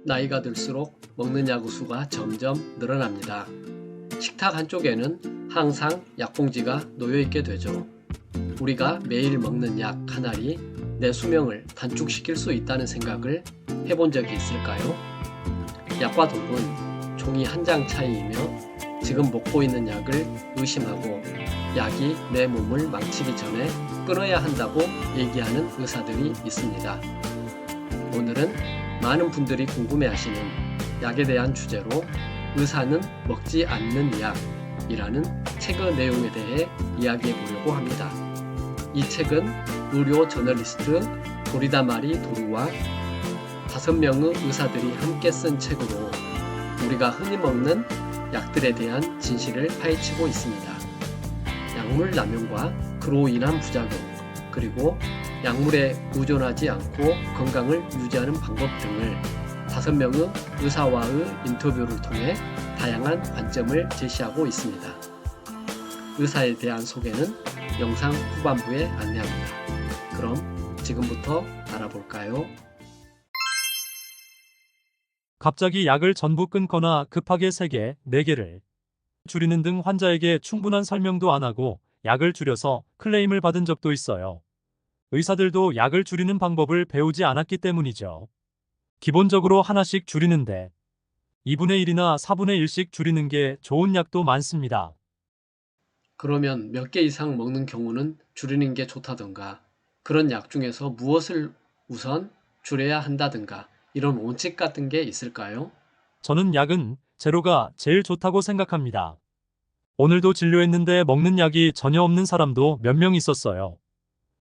나이가 들수록 먹는 약 수가 점점 늘어납니다. 식탁 한쪽에는 항상 약봉지가 놓여있게 되죠. 우리가 매일 먹는 약 한 알이 내 수명을 단축시킬 수 있다는 생각을 해본 적이 있을까요? 약과 독은 종이 한 장 차이이며 지금 먹고 있는 약을 의심하고 약이 내 몸을 망치기 전에 끊어야 한다고 얘기하는 의사들이 있습니다. 오늘은 많은 분들이 궁금해하시는 약에 대한 주제로 의사는 먹지 않는 약이라는 책의 내용에 대해 이야기해 보려고 합니다. 이 책은 의료 저널리스트 도리다마리 도루와 5명의 의사들이 함께 쓴 책으로 우리가 흔히 먹는 약들에 대한 진실을 파헤치고 있습니다. 약물 남용과 그로 인한 부작용, 그리고 약물에 의존하지 않고 건강을 유지하는 방법 등을 5명의 의사와의 인터뷰를 통해 다양한 관점을 제시하고 있습니다. 의사에 대한 소개는 영상 후반부에 안내합니다. 그럼 지금부터 알아볼까요? 갑자기 약을 전부 끊거나 급하게 3개, 4개를 줄이는 등 환자에게 충분한 설명도 안 하고 약을 줄여서 클레임을 받은 적도 있어요. 의사들도 약을 줄이는 방법을 배우지 않았기 때문이죠. 기본적으로 하나씩 줄이는데 2분의 1이나 4분의 1씩 줄이는 게 좋은 약도 많습니다. 그러면 몇 개 이상 먹는 경우는 줄이는 게 좋다던가, 그런 약 중에서 무엇을 우선 줄여야 한다든가, 이런 원칙 같은 게 있을까요? 저는 약은 제로가 제일 좋다고 생각합니다. 오늘도 진료했는데 먹는 약이 전혀 없는 사람도 몇 명 있었어요.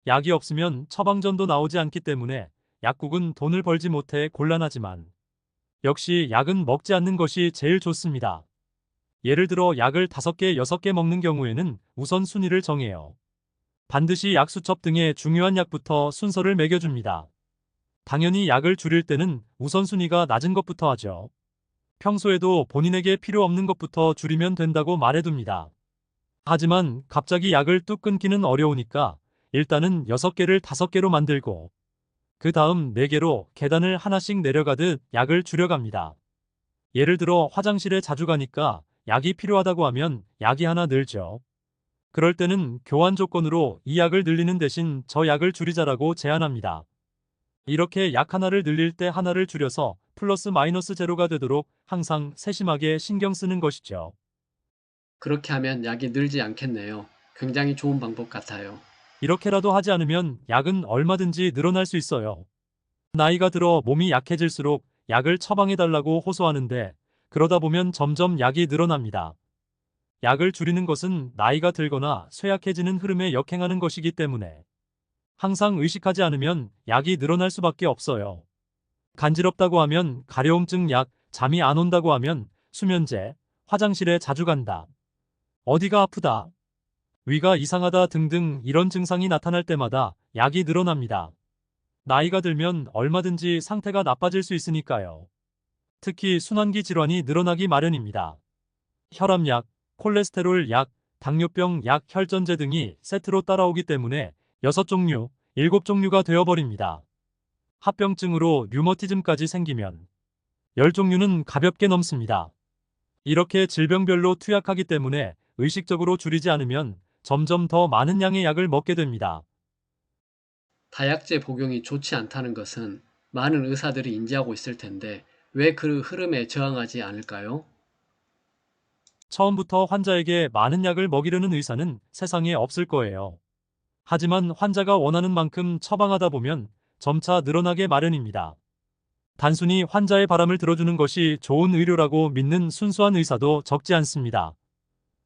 약이 없으면 처방전도 나오지 않기 때문에 약국은 돈을 벌지 못해 곤란하지만 역시 약은 먹지 않는 것이 제일 좋습니다. 예를 들어 약을 5개, 6개 먹는 경우에는 우선 순위를 정해요. 반드시 약수첩 등의 중요한 약부터 순서를 매겨줍니다. 당연히 약을 줄일 때는 우선순위가 낮은 것부터 하죠. 평소에도 본인에게 필요 없는 것부터 줄이면 된다고 말해둡니다. 하지만 갑자기 약을 뚝 끊기는 어려우니까 일단은 6개를 5개로 만들고 그 다음 4개로 계단을 하나씩 내려가듯 약을 줄여갑니다. 예를 들어 화장실에 자주 가니까 약이 필요하다고 하면 약이 하나 늘죠. 그럴 때는 교환 조건으로 이 약을 늘리는 대신 저 약을 줄이자라고 제안합니다. 이렇게 약 하나를 늘릴 때 하나를 줄여서 플러스 마이너스 제로가 되도록 항상 세심하게 신경 쓰는 것이죠. 그렇게 하면 약이 늘지 않겠네요. 굉장히 좋은 방법 같아요. 이렇게라도 하지 않으면 약은 얼마든지 늘어날 수 있어요. 나이가 들어 몸이 약해질수록 약을 처방해달라고 호소하는데 그러다 보면 점점 약이 늘어납니다. 약을 줄이는 것은 나이가 들거나 쇠약해지는 흐름에 역행하는 것이기 때문에 항상 의식하지 않으면 약이 늘어날 수밖에 없어요. 간지럽다고 하면 가려움증 약, 잠이 안 온다고 하면 수면제, 화장실에 자주 간다, 어디가 아프다, 위가 이상하다 등등 이런 증상이 나타날 때마다 약이 늘어납니다. 나이가 들면 얼마든지 상태가 나빠질 수 있으니까요. 특히 순환기 질환이 늘어나기 마련입니다. 혈압약, 콜레스테롤 약, 당뇨병 약, 혈전제 등이 세트로 따라오기 때문에 6종류, 7종류가 되어버립니다. 합병증으로 류머티즘까지 생기면 10종류는 가볍게 넘습니다. 이렇게 질병별로 투약하기 때문에 의식적으로 줄이지 않으면 점점 더 많은 양의 약을 먹게 됩니다. 다약제 복용이 좋지 않다는 것은 많은 의사들이 인지하고 있을 텐데 왜 그 흐름에 저항하지 않을까요? 처음부터 환자에게 많은 약을 먹이려는 의사는 세상에 없을 거예요. 하지만 환자가 원하는 만큼 처방하다 보면 점차 늘어나게 마련입니다. 단순히 환자의 바람을 들어주는 것이 좋은 의료라고 믿는 순수한 의사도 적지 않습니다.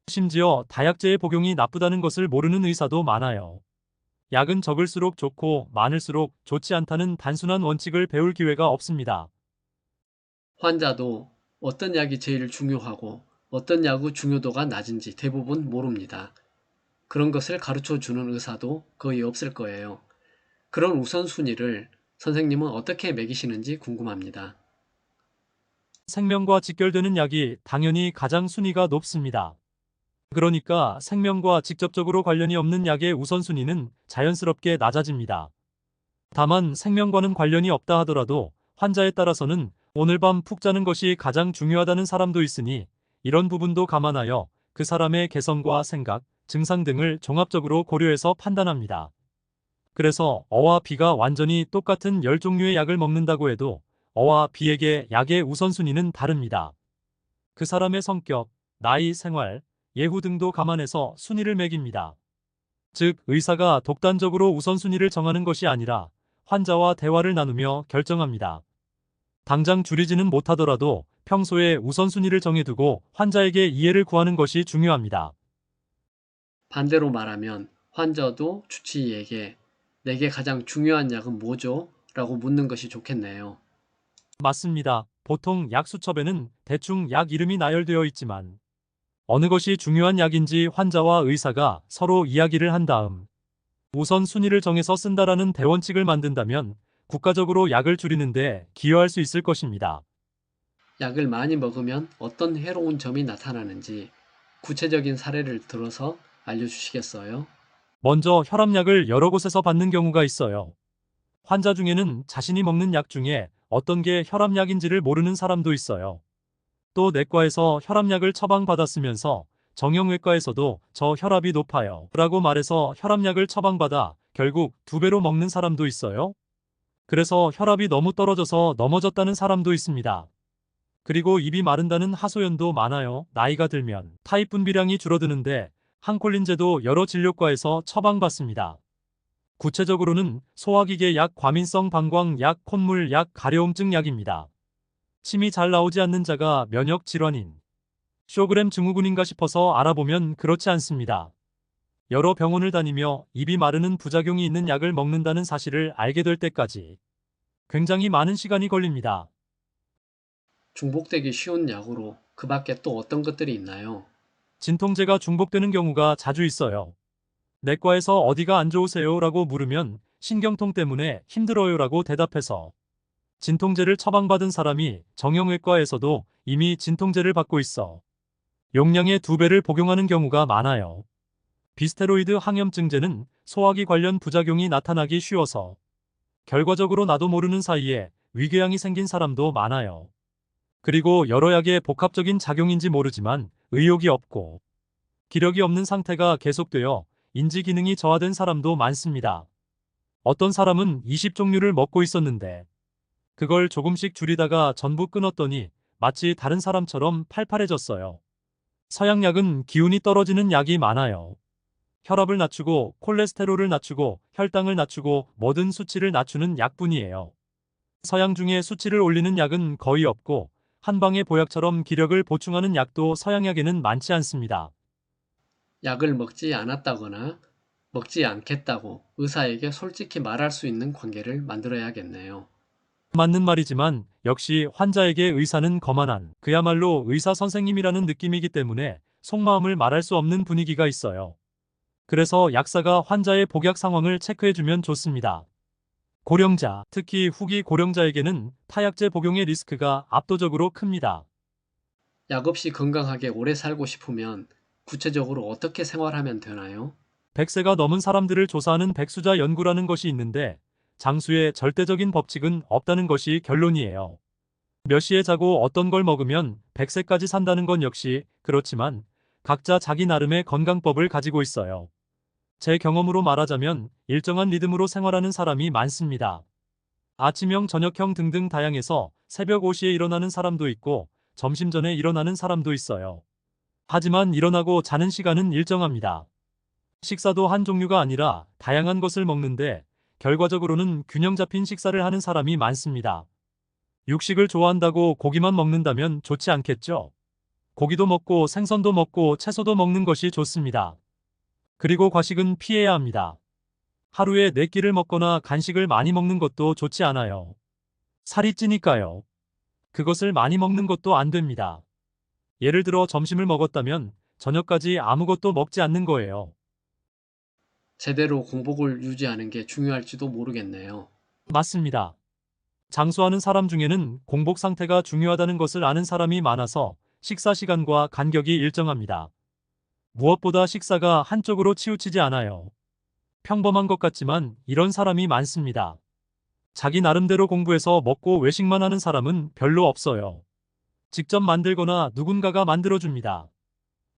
심지어 다약제의 복용이 나쁘다는 것을 모르는 의사도 많아요. 약은 적을수록 좋고 많을수록 좋지 않다는 단순한 원칙을 배울 기회가 없습니다. 환자도 어떤 약이 제일 중요하고 어떤 약의 중요도가 낮은지 대부분 모릅니다. 그런 것을 가르쳐 주는 의사도 거의 없을 거예요. 그런 우선순위를 선생님은 어떻게 매기시는지 궁금합니다. 생명과 직결되는 약이 당연히 가장 순위가 높습니다. 그러니까 생명과 직접적으로 관련이 없는 약의 우선순위는 자연스럽게 낮아집니다. 다만 생명과는 관련이 없다 하더라도 환자에 따라서는 오늘 밤 푹 자는 것이 가장 중요하다는 사람도 있으니 이런 부분도 감안하여 그 사람의 개성과 생각, 증상 등을 종합적으로 고려해서 판단합니다. 그래서 어와 B가 완전히 똑같은 10종류의 약을 먹는다고 해도 어와 B에게 약의 우선순위는 다릅니다. 그 사람의 성격, 나이, 생활, 예후 등도 감안해서 순위를 매깁니다. 즉, 의사가 독단적으로 우선순위를 정하는 것이 아니라 환자와 대화를 나누며 결정합니다. 당장 줄이지는 못하더라도 평소에 우선순위를 정해두고 환자에게 이해를 구하는 것이 중요합니다. 반대로 말하면 환자도 주치의에게 내게 가장 중요한 약은 뭐죠? 라고 묻는 것이 좋겠네요. 맞습니다. 보통 약 수첩에는 대충 약 이름이 나열되어 있지만 어느 것이 중요한 약인지 환자와 의사가 서로 이야기를 한 다음 우선순위를 정해서 쓴다라는 대원칙을 만든다면 국가적으로 약을 줄이는데 기여할 수 있을 것입니다. 약을 많이 먹으면 어떤 해로운 점이 나타나는지 구체적인 사례를 들어서 알려주시겠어요? 먼저 혈압약을 여러 곳에서 받는 경우가 있어요. 환자 중에는 자신이 먹는 약 중에 어떤 게 혈압약인지를 모르는 사람도 있어요. 또 내과에서 혈압약을 처방받았으면서 정형외과에서도 저 혈압이 높아요 라고 말해서 혈압약을 처방받아 결국 2배로 먹는 사람도 있어요. 그래서 혈압이 너무 떨어져서 넘어졌다는 사람도 있습니다. 그리고 입이 마른다는 하소연도 많아요. 나이가 들면 타입 분비량이 줄어드는데 항콜린제도 여러 진료과에서 처방받습니다. 구체적으로는 소화기계 약, 과민성 방광 약, 콧물 약, 가려움증 약입니다. 침이 잘 나오지 않는 자가 면역 질환인 쇼그램 증후군인가 싶어서 알아보면 그렇지 않습니다. 여러 병원을 다니며 입이 마르는 부작용이 있는 약을 먹는다는 사실을 알게 될 때까지 굉장히 많은 시간이 걸립니다. 중복되기 쉬운 약으로 그 밖에 또 어떤 것들이 있나요? 진통제가 중복되는 경우가 자주 있어요. 내과에서 어디가 안 좋으세요? 라고 물으면 신경통 때문에 힘들어요 라고 대답해서 진통제를 처방받은 사람이 정형외과에서도 이미 진통제를 받고 있어 용량의 2배를 복용하는 경우가 많아요. 비스테로이드 항염증제는 소화기 관련 부작용이 나타나기 쉬워서 결과적으로 나도 모르는 사이에 위궤양이 생긴 사람도 많아요. 그리고 여러 약의 복합적인 작용인지 모르지만 의욕이 없고 기력이 없는 상태가 계속되어 인지 기능이 저하된 사람도 많습니다. 어떤 사람은 20종류를 먹고 있었는데 그걸 조금씩 줄이다가 전부 끊었더니 마치 다른 사람처럼 팔팔해졌어요. 서양약은 기운이 떨어지는 약이 많아요. 혈압을 낮추고 콜레스테롤을 낮추고 혈당을 낮추고 모든 수치를 낮추는 약뿐이에요. 서양 중에 수치를 올리는 약은 거의 없고 한방의 보약처럼 기력을 보충하는 약도 서양약에는 많지 않습니다. 약을 먹지 않았다거나 먹지 않겠다고 의사에게 솔직히 말할 수 있는 관계를 만들어야겠네요. 맞는 말이지만 역시 환자에게 의사는 거만한 그야말로 의사 선생님이라는 느낌이기 때문에 속마음을 말할 수 없는 분위기가 있어요. 그래서 약사가 환자의 복약 상황을 체크해주면 좋습니다. 고령자, 특히 후기 고령자에게는 타약제 복용의 리스크가 압도적으로 큽니다. 약 없이 건강하게 오래 살고 싶으면 구체적으로 어떻게 생활하면 되나요? 100세가 넘은 사람들을 조사하는 백수자 연구라는 것이 있는데 장수의 절대적인 법칙은 없다는 것이 결론이에요. 몇 시에 자고 어떤 걸 먹으면 100세까지 산다는 건 역시 그렇지만 각자 자기 나름의 건강법을 가지고 있어요. 제 경험으로 말하자면 일정한 리듬으로 생활하는 사람이 많습니다. 아침형, 저녁형 등등 다양해서 새벽 5시에 일어나는 사람도 있고 점심 전에 일어나는 사람도 있어요. 하지만 일어나고 자는 시간은 일정합니다. 식사도 한 종류가 아니라 다양한 것을 먹는데 결과적으로는 균형 잡힌 식사를 하는 사람이 많습니다. 육식을 좋아한다고 고기만 먹는다면 좋지 않겠죠? 고기도 먹고 생선도 먹고 채소도 먹는 것이 좋습니다. 그리고 과식은 피해야 합니다. 하루에 4끼를 먹거나 간식을 많이 먹는 것도 좋지 않아요. 살이 찌니까요. 그것을 많이 먹는 것도 안 됩니다. 예를 들어 점심을 먹었다면 저녁까지 아무것도 먹지 않는 거예요. 제대로 공복을 유지하는 게 중요할지도 모르겠네요. 맞습니다. 장수하는 사람 중에는 공복 상태가 중요하다는 것을 아는 사람이 많아서 식사 시간과 간격이 일정합니다. 무엇보다 식사가 한쪽으로 치우치지 않아요. 평범한 것 같지만 이런 사람이 많습니다. 자기 나름대로 공부해서 먹고 외식만 하는 사람은 별로 없어요. 직접 만들거나 누군가가 만들어줍니다.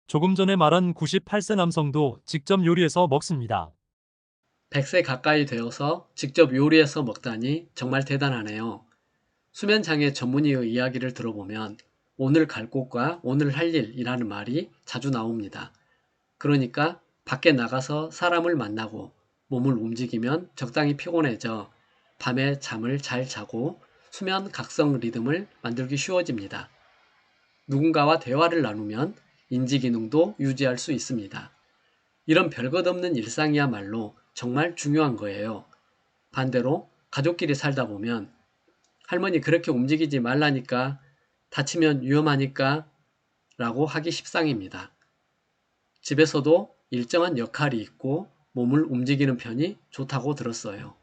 조금 전에 말한 98세 남성도 직접 요리해서 먹습니다. 100세 가까이 되어서 직접 요리해서 먹다니 정말 대단하네요. 수면장애 전문의의 이야기를 들어보면 오늘 갈 곳과 오늘 할 일이라는 말이 자주 나옵니다. 그러니까 밖에 나가서 사람을 만나고 몸을 움직이면 적당히 피곤해져 밤에 잠을 잘 자고 수면 각성 리듬을 만들기 쉬워집니다. 누군가와 대화를 나누면 인지 기능도 유지할 수 있습니다. 이런 별것 없는 일상이야말로 정말 중요한 거예요. 반대로 가족끼리 살다 보면 할머니 그렇게 움직이지 말라니까 다치면 위험하니까 라고 하기 십상입니다. 집에서도 일정한 역할이 있고 몸을 움직이는 편이 좋다고 들었어요.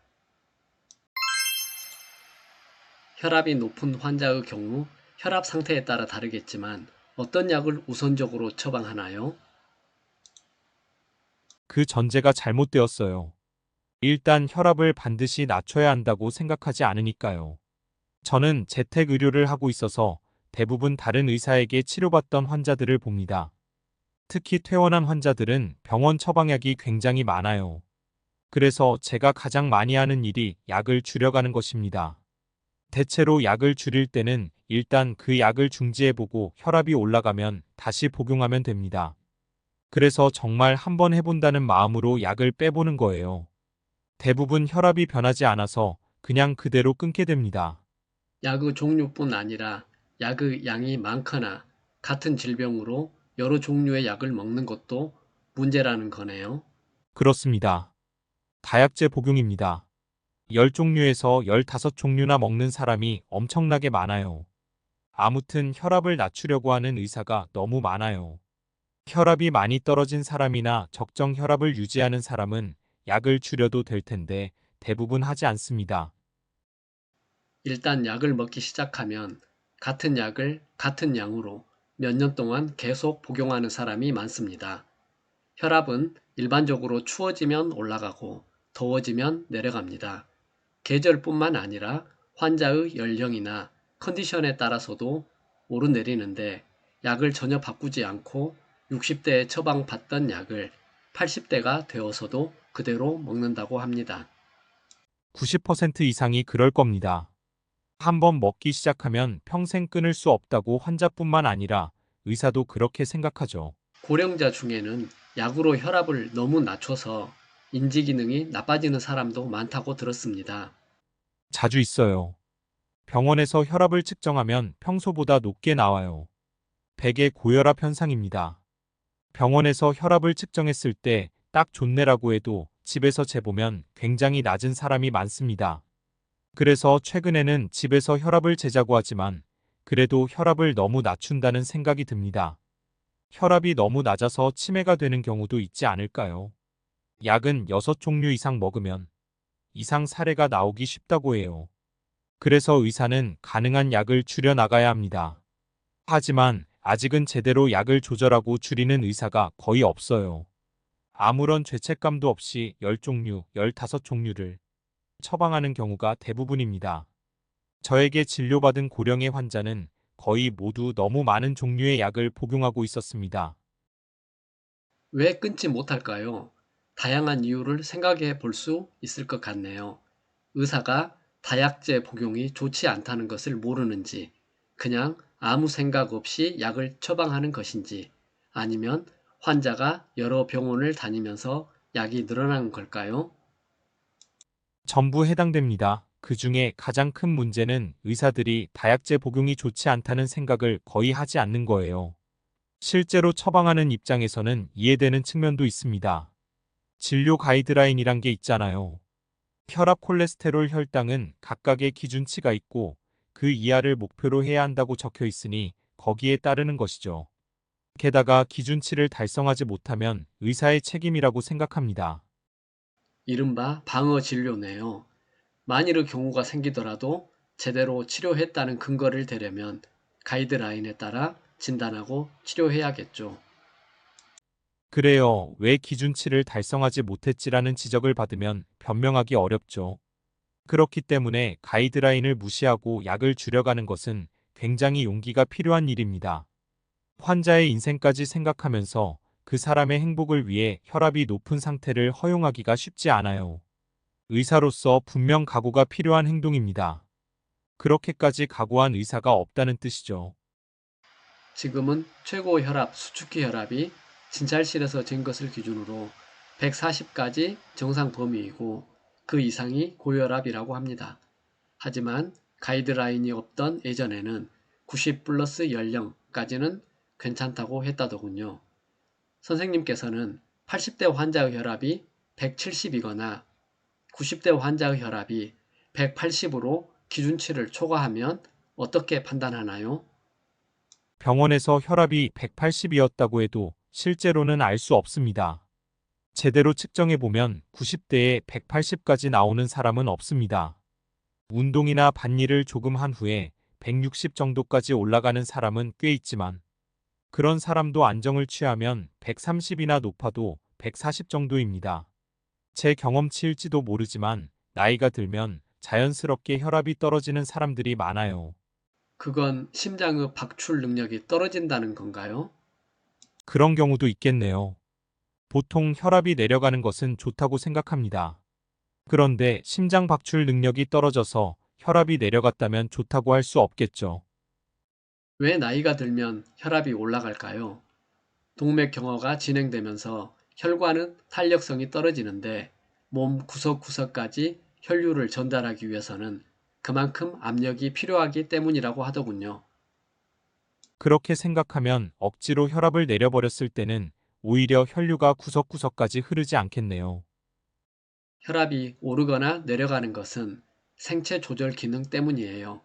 혈압이 높은 환자의 경우 혈압 상태에 따라 다르겠지만 어떤 약을 우선적으로 처방하나요? 그 전제가 잘못되었어요. 일단 혈압을 반드시 낮춰야 한다고 생각하지 않으니까요. 저는 재택 의료를 하고 있어서 대부분 다른 의사에게 치료받던 환자들을 봅니다. 특히 퇴원한 환자들은 병원 처방약이 굉장히 많아요. 그래서 제가 가장 많이 하는 일이 약을 줄여가는 것입니다. 대체로 약을 줄일 때는 일단 그 약을 중지해보고 혈압이 올라가면 다시 복용하면 됩니다. 그래서 정말 한번 해본다는 마음으로 약을 빼보는 거예요. 대부분 혈압이 변하지 않아서 그냥 그대로 끊게 됩니다. 약의 종류뿐 아니라 약의 양이 많거나 같은 질병으로 여러 종류의 약을 먹는 것도 문제라는 거네요. 그렇습니다. 다약제 복용입니다. 10종류에서 15종류나 먹는 사람이 엄청나게 많아요. 아무튼 혈압을 낮추려고 하는 의사가 너무 많아요. 혈압이 많이 떨어진 사람이나 적정 혈압을 유지하는 사람은 약을 줄여도 될 텐데 대부분 하지 않습니다. 일단 약을 먹기 시작하면 같은 약을 같은 양으로 몇 년 동안 계속 복용하는 사람이 많습니다. 혈압은 일반적으로 추워지면 올라가고 더워지면 내려갑니다. 계절뿐만 아니라 환자의 연령이나 컨디션에 따라서도 오르내리는데 약을 전혀 바꾸지 않고 60대에 처방받던 약을 80대가 되어서도 그대로 먹는다고 합니다. 90% 이상이 그럴 겁니다. 한번 먹기 시작하면 평생 끊을 수 없다고 환자뿐만 아니라 의사도 그렇게 생각하죠. 고령자 중에는 약으로 혈압을 너무 낮춰서 인지 기능이 나빠지는 사람도 많다고 들었습니다. 자주 있어요. 병원에서 혈압을 측정하면 평소보다 높게 나와요. 백의 고혈압 현상입니다. 병원에서 혈압을 측정했을 때 딱 좋네라고 해도 집에서 재보면 굉장히 낮은 사람이 많습니다. 그래서 최근에는 집에서 혈압을 재자고 하지만 그래도 혈압을 너무 낮춘다는 생각이 듭니다. 혈압이 너무 낮아서 치매가 되는 경우도 있지 않을까요? 약은 6종류 이상 먹으면 이상 사례가 나오기 쉽다고 해요. 그래서 의사는 가능한 약을 줄여 나가야 합니다. 하지만 아직은 제대로 약을 조절하고 줄이는 의사가 거의 없어요. 아무런 죄책감도 없이 10종류, 15종류를 처방하는 경우가 대부분입니다. 저에게 진료받은 고령의 환자는 거의 모두 너무 많은 종류의 약을 복용하고 있었습니다. 왜 끊지 못할까요? 다양한 이유를 생각해 볼 수 있을 것 같네요. 의사가 다약제 복용이 좋지 않다는 것을 모르는지, 그냥 아무 생각 없이 약을 처방하는 것인지, 아니면 환자가 여러 병원을 다니면서 약이 늘어난 걸까요? 전부 해당됩니다. 그 중에 가장 큰 문제는 의사들이 다약제 복용이 좋지 않다는 생각을 거의 하지 않는 거예요. 실제로 처방하는 입장에서는 이해되는 측면도 있습니다. 진료 가이드라인이란 게 있잖아요. 혈압, 콜레스테롤, 혈당은 각각의 기준치가 있고 그 이하를 목표로 해야 한다고 적혀 있으니 거기에 따르는 것이죠. 게다가 기준치를 달성하지 못하면 의사의 책임이라고 생각합니다. 이른바 방어 진료네요. 만일의 경우가 생기더라도 제대로 치료했다는 근거를 대려면 가이드라인에 따라 진단하고 치료해야겠죠. 그래요. 왜 기준치를 달성하지 못했지라는 지적을 받으면 변명하기 어렵죠. 그렇기 때문에 가이드라인을 무시하고 약을 줄여가는 것은 굉장히 용기가 필요한 일입니다. 환자의 인생까지 생각하면서 그 사람의 행복을 위해 혈압이 높은 상태를 허용하기가 쉽지 않아요. 의사로서 분명 각오가 필요한 행동입니다. 그렇게까지 각오한 의사가 없다는 뜻이죠. 지금은 최고 혈압, 수축기 혈압이 진찰실에서 잰 것을 기준으로 140까지 정상 범위이고 그 이상이 고혈압이라고 합니다. 하지만 가이드라인이 없던 예전에는 90 플러스 연령까지는 괜찮다고 했다더군요. 선생님께서는 80대 환자의 혈압이 170이거나 90대 환자의 혈압이 180으로 기준치를 초과하면 어떻게 판단하나요? 병원에서 혈압이 180이었다고 해도 실제로는 알 수 없습니다. 제대로 측정해보면 90대에 180까지 나오는 사람은 없습니다. 운동이나 밭일을 조금 한 후에 160 정도까지 올라가는 사람은 꽤 있지만 그런 사람도 안정을 취하면 130이나 높아도 140 정도입니다. 제 경험치일지도 모르지만 나이가 들면 자연스럽게 혈압이 떨어지는 사람들이 많아요. 그건 심장의 박출 능력이 떨어진다는 건가요? 그런 경우도 있겠네요. 보통 혈압이 내려가는 것은 좋다고 생각합니다. 그런데 심장 박출 능력이 떨어져서 혈압이 내려갔다면 좋다고 할 수 없겠죠. 왜 나이가 들면 혈압이 올라갈까요? 동맥 경화가 진행되면서 혈관은 탄력성이 떨어지는데 몸 구석구석까지 혈류를 전달하기 위해서는 그만큼 압력이 필요하기 때문이라고 하더군요. 그렇게 생각하면 억지로 혈압을 내려버렸을 때는 오히려 혈류가 구석구석까지 흐르지 않겠네요. 혈압이 오르거나 내려가는 것은 생체 조절 기능 때문이에요.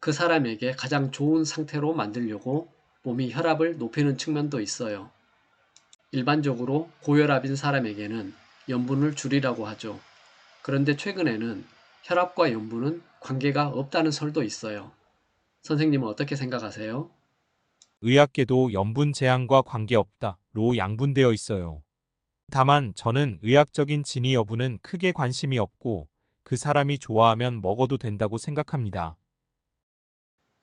그 사람에게 가장 좋은 상태로 만들려고 몸이 혈압을 높이는 측면도 있어요. 일반적으로 고혈압인 사람에게는 염분을 줄이라고 하죠. 그런데 최근에는 혈압과 염분은 관계가 없다는 설도 있어요. 선생님은 어떻게 생각하세요? 의학계도 염분 제한과 관계없다로 양분되어 있어요. 다만 저는 의학적인 진위 여부는 크게 관심이 없고 그 사람이 좋아하면 먹어도 된다고 생각합니다.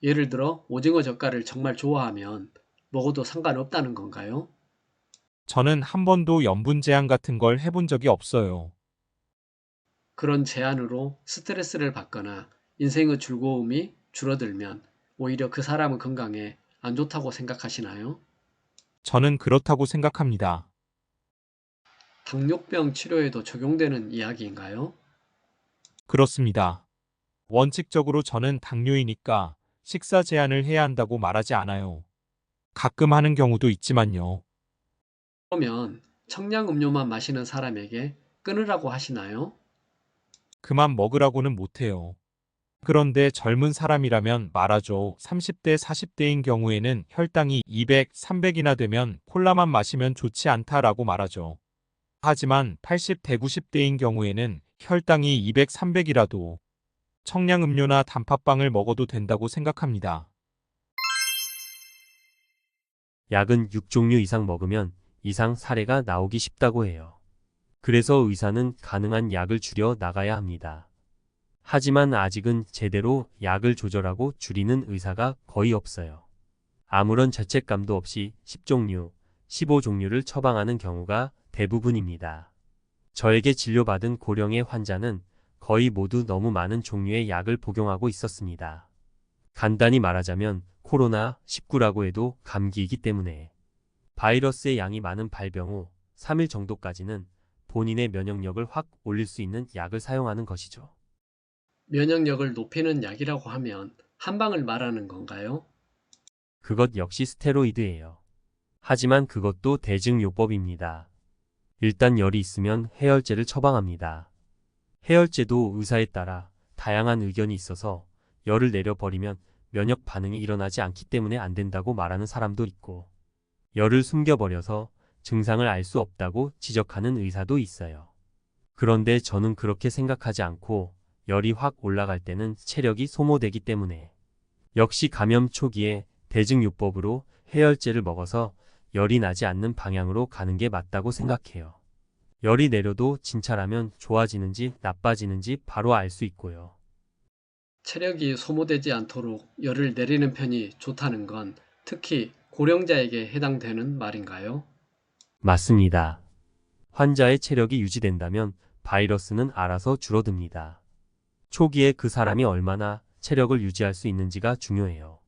예를 들어 오징어 젓갈을 정말 좋아하면 먹어도 상관없다는 건가요? 저는 한 번도 염분 제한 같은 걸 해본 적이 없어요. 그런 제한으로 스트레스를 받거나 인생의 즐거움이 줄어들면 오히려 그 사람의 건강에 안 좋다고 생각하시나요? 저는 그렇다고 생각합니다. 당뇨병 치료에도 적용되는 이야기인가요? 그렇습니다. 원칙적으로 저는 당뇨이니까 식사 제한을 해야 한다고 말하지 않아요. 가끔 하는 경우도 있지만요. 그러면 청량음료만 마시는 사람에게 끊으라고 하시나요? 그만 먹으라고는 못해요. 그런데 젊은 사람이라면 말하죠. 30대, 40대인 경우에는 혈당이 200, 300이나 되면 콜라만 마시면 좋지 않다라고 말하죠. 하지만 80대, 90대인 경우에는 혈당이 200, 300이라도 청량음료나 단팥빵을 먹어도 된다고 생각합니다. 약은 6종류 이상 먹으면 이상 사례가 나오기 쉽다고 해요. 그래서 의사는 가능한 약을 줄여 나가야 합니다. 하지만 아직은 제대로 약을 조절하고 줄이는 의사가 거의 없어요. 아무런 죄책감도 없이 10종류, 15종류를 처방하는 경우가 대부분입니다. 저에게 진료받은 고령의 환자는 거의 모두 너무 많은 종류의 약을 복용하고 있었습니다. 간단히 말하자면 코로나19라고 해도 감기이기 때문에 바이러스의 양이 많은 발병 후 3일 정도까지는 본인의 면역력을 확 올릴 수 있는 약을 사용하는 것이죠. 면역력을 높이는 약이라고 하면 한방을 말하는 건가요? 그것 역시 스테로이드예요. 하지만 그것도 대증요법입니다. 일단 열이 있으면 해열제를 처방합니다. 해열제도 의사에 따라 다양한 의견이 있어서 열을 내려버리면 면역 반응이 일어나지 않기 때문에 안 된다고 말하는 사람도 있고, 열을 숨겨버려서 증상을 알 수 없다고 지적하는 의사도 있어요. 그런데 저는 그렇게 생각하지 않고 열이 확 올라갈 때는 체력이 소모되기 때문에 역시 감염 초기에 대증요법으로 해열제를 먹어서 열이 나지 않는 방향으로 가는 게 맞다고 생각해요. 열이 내려도 진찰하면 좋아지는지 나빠지는지 바로 알 수 있고요. 체력이 소모되지 않도록 열을 내리는 편이 좋다는 건 특히 고령자에게 해당되는 말인가요? 맞습니다. 환자의 체력이 유지된다면 바이러스는 알아서 줄어듭니다. 초기에 그 사람이 얼마나 체력을 유지할 수 있는지가 중요해요.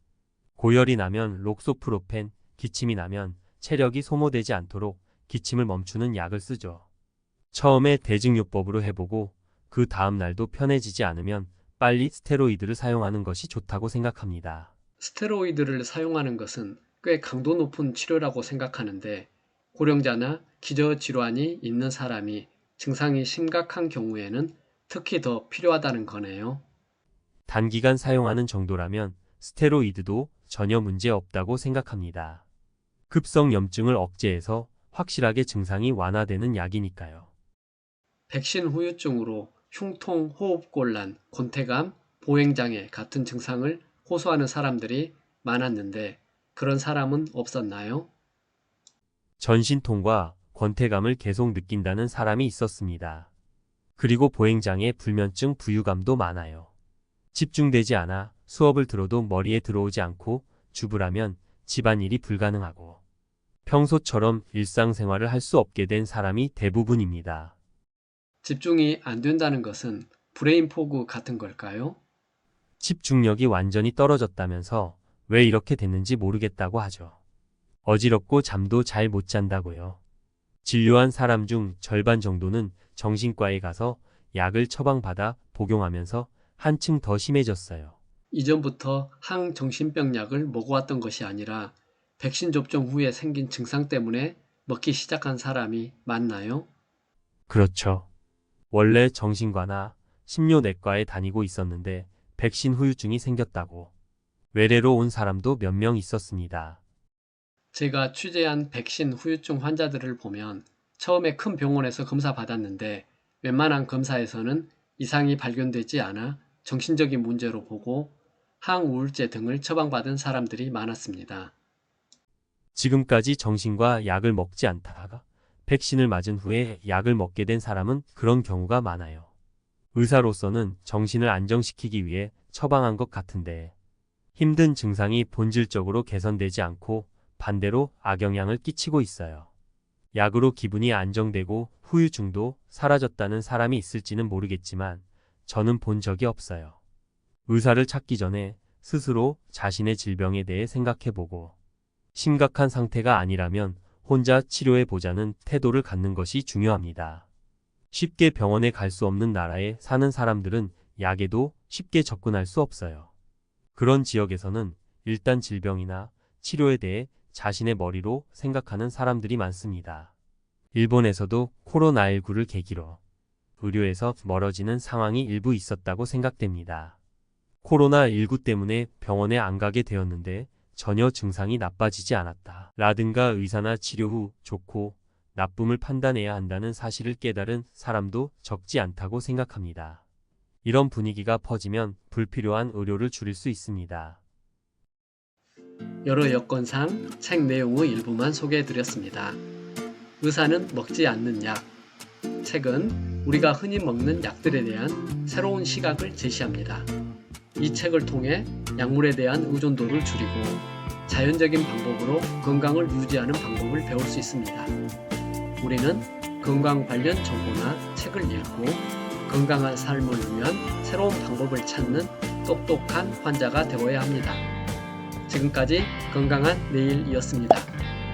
고열이 나면 록소프로펜, 기침이 나면 체력이 소모되지 않도록 기침을 멈추는 약을 쓰죠. 처음에 대증요법으로 해보고 그 다음 날도 편해지지 않으면 빨리 스테로이드를 사용하는 것이 좋다고 생각합니다. 스테로이드를 사용하는 것은 꽤 강도 높은 치료라고 생각하는데 고령자나 기저질환이 있는 사람이 증상이 심각한 경우에는 특히 더 필요하다는 거네요. 단기간 사용하는 정도라면 스테로이드도 전혀 문제 없다고 생각합니다. 급성 염증을 억제해서 확실하게 증상이 완화되는 약이니까요. 백신 후유증으로 흉통, 호흡곤란, 권태감, 보행장애 같은 증상을 호소하는 사람들이 많았는데 그런 사람은 없었나요? 전신통과 권태감을 계속 느낀다는 사람이 있었습니다. 그리고 보행장애, 불면증, 부유감도 많아요. 집중되지 않아 수업을 들어도 머리에 들어오지 않고 주부라면 집안일이 불가능하고 평소처럼 일상생활을 할 수 없게 된 사람이 대부분입니다. 집중이 안 된다는 것은 브레인 포그 같은 걸까요? 집중력이 완전히 떨어졌다면서 왜 이렇게 됐는지 모르겠다고 하죠. 어지럽고 잠도 잘 못 잔다고요. 진료한 사람 중 절반 정도는 정신과에 가서 약을 처방받아 복용하면서 한층 더 심해졌어요. 이전부터 항정신병 약을 먹어왔던 것이 아니라 백신 접종 후에 생긴 증상 때문에 먹기 시작한 사람이 많나요? 그렇죠. 원래 정신과나 심료내과에 다니고 있었는데 백신 후유증이 생겼다고 외래로 온 사람도 몇 명 있었습니다. 제가 취재한 백신 후유증 환자들을 보면 처음에 큰 병원에서 검사 받았는데 웬만한 검사에서는 이상이 발견되지 않아 정신적인 문제로 보고 항우울제 등을 처방받은 사람들이 많았습니다. 지금까지 정신과 약을 먹지 않다가 백신을 맞은 후에 약을 먹게 된 사람은 그런 경우가 많아요. 의사로서는 정신을 안정시키기 위해 처방한 것 같은데 힘든 증상이 본질적으로 개선되지 않고 반대로 악영향을 끼치고 있어요. 약으로 기분이 안정되고 후유증도 사라졌다는 사람이 있을지는 모르겠지만 저는 본 적이 없어요. 의사를 찾기 전에 스스로 자신의 질병에 대해 생각해보고 심각한 상태가 아니라면 혼자 치료해보자는 태도를 갖는 것이 중요합니다. 쉽게 병원에 갈 수 없는 나라에 사는 사람들은 약에도 쉽게 접근할 수 없어요. 그런 지역에서는 일단 질병이나 치료에 대해 자신의 머리로 생각하는 사람들이 많습니다. 일본에서도 코로나19를 계기로 의료에서 멀어지는 상황이 일부 있었다고 생각됩니다. 코로나19 때문에 병원에 안 가게 되었는데 전혀 증상이 나빠지지 않았다. 라든가 의사나 치료 후 좋고 나쁨을 판단해야 한다는 사실을 깨달은 사람도 적지 않다고 생각합니다. 이런 분위기가 퍼지면 불필요한 의료를 줄일 수 있습니다. 여러 여건상 책 내용의 일부만 소개해드렸습니다. 의사는 먹지 않는 약. 책은 우리가 흔히 먹는 약들에 대한 새로운 시각을 제시합니다. 이 책을 통해 약물에 대한 의존도를 줄이고 자연적인 방법으로 건강을 유지하는 방법을 배울 수 있습니다. 우리는 건강 관련 정보나 책을 읽고 건강한 삶을 위한 새로운 방법을 찾는 똑똑한 환자가 되어야 합니다. 지금까지 건강한 내일이었습니다.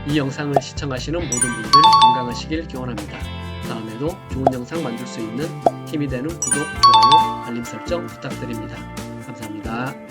이 영상을 시청하시는 모든 분들 건강하시길 기원합니다. 다음에도 좋은 영상 만들 수 있는 힘이 되는 구독, 좋아요, 알림 설정 부탁드립니다. 감사합니다.